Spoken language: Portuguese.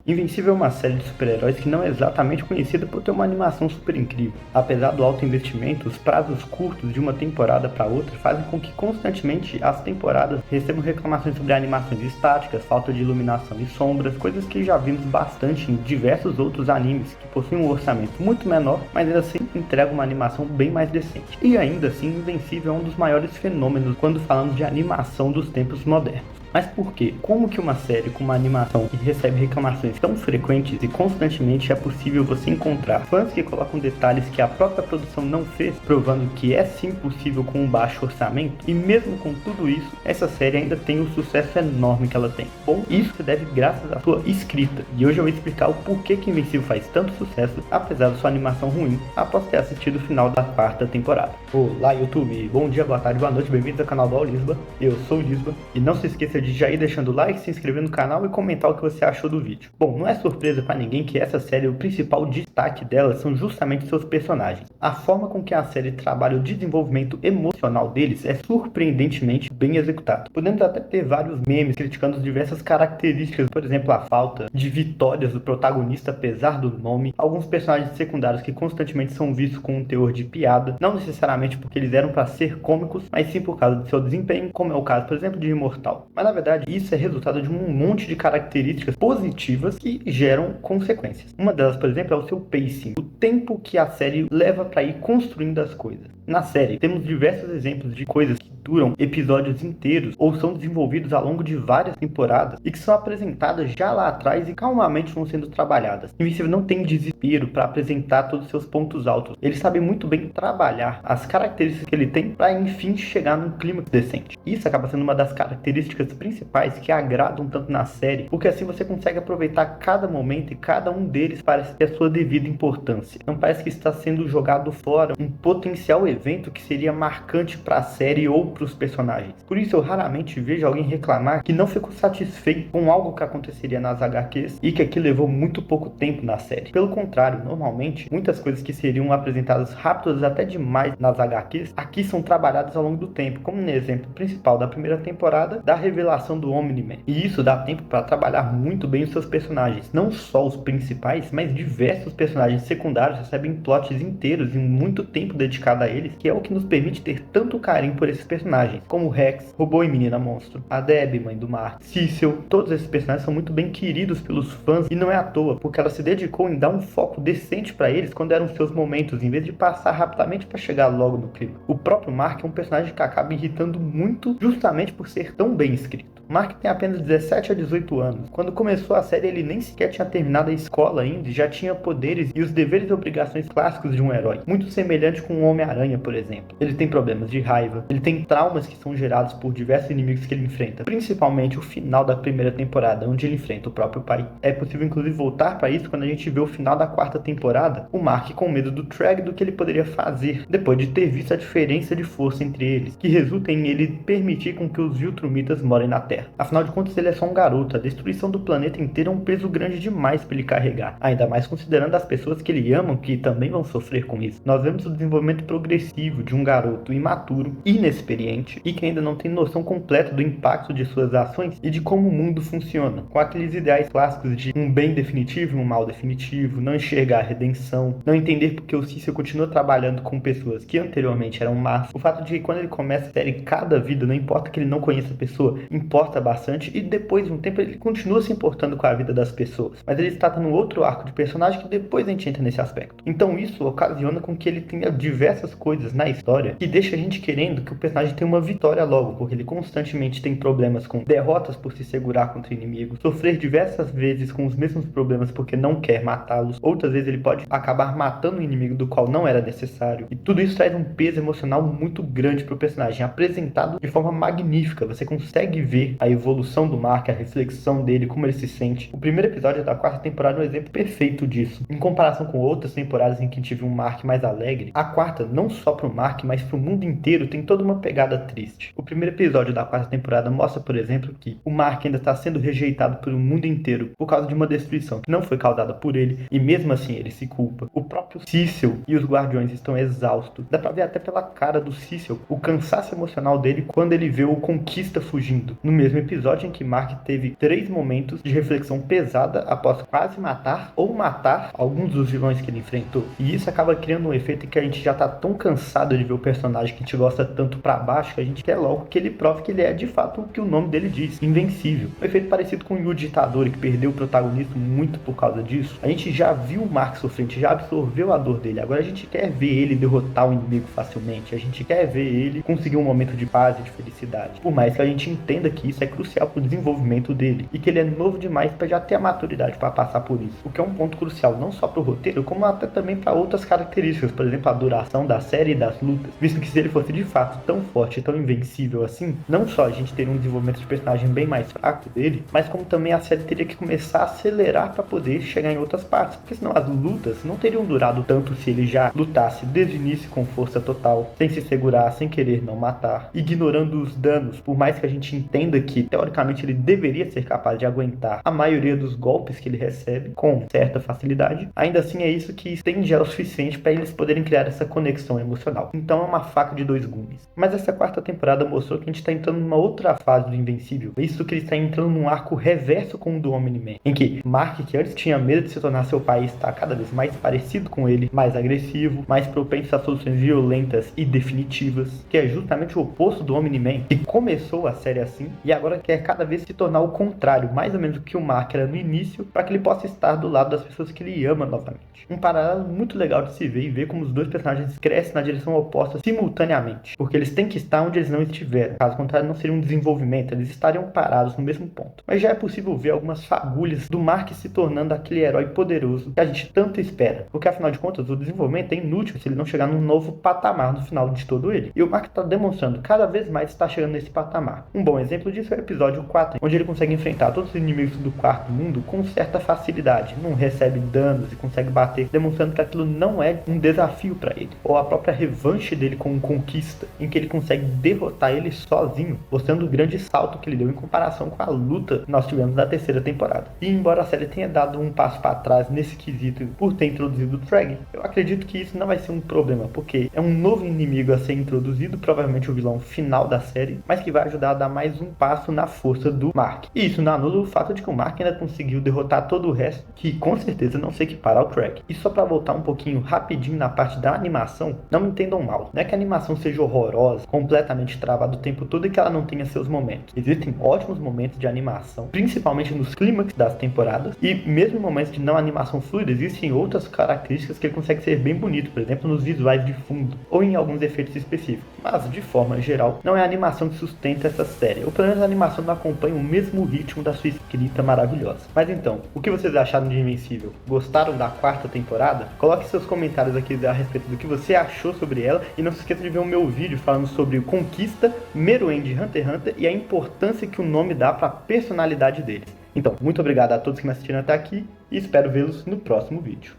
Invencível é uma série de super-heróis que não é exatamente conhecida por ter uma animação super incrível. Apesar do alto investimento, os prazos curtos de uma temporada para outra fazem com que constantemente as temporadas recebam reclamações sobre animações estáticas, falta de iluminação e sombras, coisas que já vimos bastante em diversos outros animes que possuem um orçamento muito menor, mas ainda assim entregam uma animação bem mais decente. E ainda assim, Invencível é um dos maiores fenômenos quando falamos de animação dos tempos modernos. Mas por quê? Como que uma série com uma animação que recebe reclamações tão frequentes e constantemente é possível você encontrar fãs que colocam detalhes que a própria produção não fez, provando que é sim possível com um baixo orçamento? E mesmo com tudo isso, essa série ainda tem o sucesso enorme que ela tem. Bom, isso se deve graças à sua escrita. E hoje eu vou explicar o porquê que Invencível faz tanto sucesso, apesar da sua animação ruim, após ter assistido o final da 4ª temporada. Olá YouTube, bom dia, boa tarde, boa noite, bem-vindos ao canal do Lisba. Eu sou o Lisba, e não se esqueça de já ir deixando o like, se inscrever no canal e comentar o que você achou do vídeo. Bom, não é surpresa para ninguém que essa série, o principal destaque dela são justamente seus personagens. A forma com que a série trabalha o desenvolvimento emocional deles é surpreendentemente bem executado. Podemos até ter vários memes criticando diversas características, por exemplo, a falta de vitórias do protagonista apesar do nome, alguns personagens secundários que constantemente são vistos com um teor de piada, não necessariamente porque eles eram para ser cômicos, mas sim por causa do seu desempenho, como é o caso, por exemplo, de Imortal. Mas na verdade, isso é resultado de um monte de características positivas que geram consequências. Uma delas, por exemplo, é o seu pacing, o tempo que a série leva para ir construindo as coisas. Na série, temos diversos exemplos de coisas que duram episódios inteiros ou são desenvolvidos ao longo de várias temporadas e que são apresentadas já lá atrás e calmamente vão sendo trabalhadas. Invencível não tem desespero para apresentar todos os seus pontos altos. Ele sabe muito bem trabalhar as características que ele tem para enfim chegar num clímax decente. Isso acaba sendo uma das características principais que agradam tanto na série, porque assim você consegue aproveitar cada momento e cada um deles parece ter a sua devida importância. Não parece que está sendo jogado fora um potencial evento que seria marcante para a série ou para os personagens. Por isso eu raramente vejo alguém reclamar que não ficou satisfeito com algo que aconteceria nas HQs e que aqui levou muito pouco tempo na série. Pelo contrário, normalmente muitas coisas que seriam apresentadas rápidas até demais nas HQs, aqui são trabalhadas ao longo do tempo, como no exemplo principal da primeira temporada da revelação do Omni-Man. E isso dá tempo para trabalhar muito bem os seus personagens, não só os principais, mas diversos personagens secundários recebem plots inteiros e muito tempo dedicado a eles, que é o que nos permite ter tanto carinho por esses personagens, como Rex, Robô e Menina Monstro, a Debbie, mãe do Mark, Cecil. Todos esses personagens são muito bem queridos pelos fãs e não é à toa, porque ela se dedicou em dar um foco decente para eles quando eram seus momentos, em vez de passar rapidamente para chegar logo no clima. O próprio Mark é um personagem que acaba irritando muito justamente por ser tão bem escrito. Mark tem apenas 17 a 18 anos. Quando começou a série, ele nem sequer tinha terminado a escola ainda e já tinha poderes e os deveres e obrigações clássicos de um herói, muito semelhante com o Homem-Aranha, por exemplo. Ele tem problemas de raiva, ele tem traumas que são gerados por diversos inimigos que ele enfrenta, principalmente o final da primeira temporada, onde ele enfrenta o próprio pai. É possível inclusive voltar para isso quando a gente vê o final da 4ª temporada, o Mark com medo do Treg do que ele poderia fazer, depois de ter visto a diferença de força entre eles, que resulta em ele permitir com que os Viltrumitas morem na Terra. Afinal de contas, ele é só um garoto, a destruição do planeta inteiro é um peso grande demais para ele carregar, ainda mais considerando as pessoas que ele ama que também vão sofrer com isso. Nós vemos o desenvolvimento progressivo de um garoto imaturo, inexperiente e que ainda não tem noção completa do impacto de suas ações e de como o mundo funciona, com aqueles ideais clássicos de um bem definitivo e um mal definitivo, não enxergar a redenção, não entender porque o Cecil continua trabalhando com pessoas que anteriormente eram más, o fato de que quando ele começa a série, cada vida, não importa que ele não conheça a pessoa, importa bastante, e depois de um tempo ele continua se importando com a vida das pessoas, mas ele está num outro arco de personagem que depois a gente entra nesse aspecto. Então isso ocasiona com que ele tenha diversas coisas na história que deixa a gente querendo que o personagem tenha uma vitória logo, porque ele constantemente tem problemas com derrotas por se segurar contra inimigos, sofrer diversas vezes com os mesmos problemas porque não quer matá-los, outras vezes ele pode acabar matando um inimigo do qual não era necessário, e tudo isso traz um peso emocional muito grande para o personagem, apresentado de forma magnífica. Você consegue ver a evolução do Mark, a reflexão dele, como ele se sente. O primeiro episódio da 4ª temporada é um exemplo perfeito disso. Em comparação com outras temporadas em que tive um Mark mais alegre, a 4ª, não só pro Mark, mas pro mundo inteiro, tem toda uma pegada triste. O primeiro episódio da 4ª temporada mostra, por exemplo, que o Mark ainda está sendo rejeitado pelo mundo inteiro por causa de uma destruição que não foi causada por ele, e mesmo assim ele se culpa. O próprio Cecil e os Guardiões estão exaustos. Dá pra ver até pela cara do Cecil o cansaço emocional dele quando ele vê o Conquista fugindo. No mesmo mesmo episódio em que Mark teve 3 momentos de reflexão pesada após quase matar ou matar alguns dos vilões que ele enfrentou. E isso acaba criando um efeito em que a gente já tá tão cansado de ver o personagem que a gente gosta tanto pra baixo que a gente quer logo que ele prove que ele é de fato o que o nome dele diz, invencível. Um efeito parecido com o Yu Ditador, que perdeu o protagonismo muito por causa disso. A gente já viu o Mark sofrente, já absorveu a dor dele, agora a gente quer ver ele derrotar o inimigo facilmente, a gente quer ver ele conseguir um momento de paz e de felicidade. Por mais que a gente entenda que isso é crucial pro desenvolvimento dele e que ele é novo demais para já ter a maturidade para passar por isso. O que é um ponto crucial não só pro roteiro, como até também para outras características, por exemplo, a duração da série e das lutas, visto que se ele fosse de fato tão forte e tão invencível assim, não só a gente teria um desenvolvimento de personagem bem mais fraco dele, mas como também a série teria que começar a acelerar para poder chegar em outras partes, porque senão as lutas não teriam durado tanto se ele já lutasse desde o início com força total, sem se segurar, sem querer não matar, ignorando os danos, por mais que a gente entenda que teoricamente ele deveria ser capaz de aguentar a maioria dos golpes que ele recebe com certa facilidade, ainda assim é isso que estende o suficiente para eles poderem criar essa conexão emocional. Então é uma faca de dois gumes. Mas essa quarta temporada mostrou que a gente está entrando numa outra fase do Invencível, visto que ele está entrando num arco reverso com o do Omni-Man, em que Mark, que antes tinha medo de se tornar seu pai, está cada vez mais parecido com ele, mais agressivo, mais propenso a soluções violentas e definitivas, que é justamente o oposto do Omni-Man, que começou a série assim e agora quer cada vez se tornar o contrário, mais ou menos o que o Mark era no início, para que ele possa estar do lado das pessoas que ele ama novamente. Um paralelo muito legal de se ver e ver como os dois personagens crescem na direção oposta simultaneamente, porque eles têm que estar onde eles não estiveram, caso contrário não seria um desenvolvimento, eles estariam parados no mesmo ponto. Mas já é possível ver algumas fagulhas do Mark se tornando aquele herói poderoso que a gente tanto espera, porque afinal de contas o desenvolvimento é inútil se ele não chegar num novo patamar no final de todo ele, e o Mark está demonstrando cada vez mais estar chegando nesse patamar. Um bom exemplo disso é o episódio 4, onde ele consegue enfrentar todos os inimigos do quarto mundo com certa facilidade, não recebe danos e consegue bater, demonstrando que aquilo não é um desafio para ele, ou a própria revanche dele com o Conquista, em que ele consegue derrotar ele sozinho, mostrando o grande salto que ele deu em comparação com a luta que nós tivemos na terceira temporada. E embora a série tenha dado um passo para trás nesse quesito por ter introduzido o Treg, eu acredito que isso não vai ser um problema, porque é um novo inimigo a ser introduzido, provavelmente o vilão final da série, mas que vai ajudar a dar mais um passo na força do Mark. E isso não anula o fato de que o Mark ainda conseguiu derrotar todo o resto, que com certeza não se equipara ao Treg. E só para voltar um pouquinho rapidinho na parte da animação, não me entendam mal, não é que a animação seja horrorosa, completamente travada o tempo todo e que ela não tenha seus momentos. Existem ótimos momentos de animação, principalmente nos clímax das temporadas, e mesmo em momentos de não animação fluida, existem outras características que ele consegue ser bem bonito, por exemplo, nos visuais de fundo, ou em alguns efeitos específicos. Mas, de forma geral, não é a animação que sustenta essa série, ou pelo menos a animação não acompanha o mesmo ritmo da sua escrita maravilhosa. Mas então, o que vocês acharam de Invencível? Gostaram da quarta temporada? Coloque seus comentários aqui a respeito do que você achou sobre ela, e não se esqueça de ver o meu vídeo falando sobre o Conquista, Meruem de Hunter x Hunter e a importância que o nome dá para a personalidade deles. Então, muito obrigado a todos que me assistiram até aqui e espero vê-los no próximo vídeo.